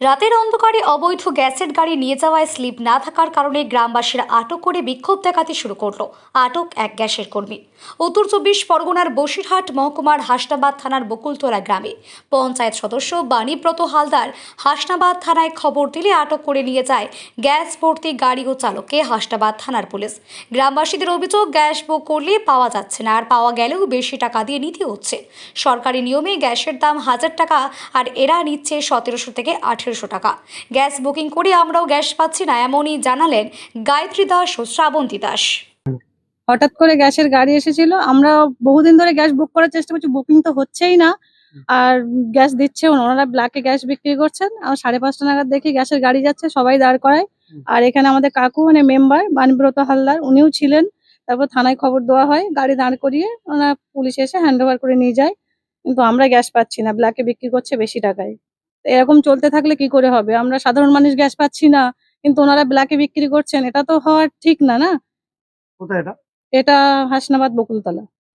রাতের অন্ধকারে অবৈধ গ্যাসের গাড়ি নিয়ে যাওয়ায় স্লিপ না থাকার কারণে গ্রামবাসীরা আটক করে বিক্ষোভ দেখাতে শুরু করলো। আটক এক গ্যাসের কর্মী। উত্তর 24 পরগনার বসিরহাট মহকুমার হাসনাবাদ থানার বকুলতলা গ্রামে পঞ্চায়েত সদস্য বাণীব্রত হালদার হাসনাবাদ থানায় খবর দিলে আটক করে নিয়ে যায় গ্যাস ভর্তি গাড়ি ও চালককে হাসনাবাদ থানার পুলিশ। গ্রামবাসীদের অভিযোগ, গ্যাস বুক করলে পাওয়া যাচ্ছে না, আর পাওয়া গেলেও বেশি টাকা দিয়ে নিতে হচ্ছে। সরকারি নিয়মে গ্যাসের দাম 1000 টাকা, আর এরা নিচ্ছে 1700 থেকে 1800 টাকা। গ্যাস বুকিং করে আমরাও গ্যাস পাচ্ছি না, এমনই জানালেন গায়ত্রী দাস ও শ্রাবন্তী দাস। হঠাৎ করে গ্যাসের গাড়ি এসেছিল। আমরা বহুদিন ধরে গ্যাস বুক করার চেষ্টা করছি, বুকিং তো হচ্ছেই না, আর গ্যাস দিচ্ছেও না। ওনারা ব্ল্যাকে গ্যাস বিক্রি করছেন। আর 5:30 নাগাদ দেখি গ্যাসের গাড়ি যাচ্ছে, সবাই দাঁড় করায়। আর এখানে আমাদের কাকু মানে মেম্বার বাণীব্রত হালদার, উনিও ছিলেন। তারপর থানায় খবর দেওয়া হয়, গাড়ি দাঁড় করিয়ে ওনারা পুলিশ এসে হ্যান্ড ওভার করে নিয়ে যায়। কিন্তু আমরা গ্যাস পাচ্ছি না, ব্ল্যাকে বিক্রি করছে বেশি টাকায়। তো এরকম চলতে থাকলে কি করে হবে? আমরা সাধারণ মানুষ গ্যাস পাচ্ছি না, কিন্তু ওনারা ব্ল্যাকে বিক্রি করছেন, এটা তো হওয়ার ঠিক না। না, কোথায় এটা? এটা হাসনাবাদ বকুলতলা।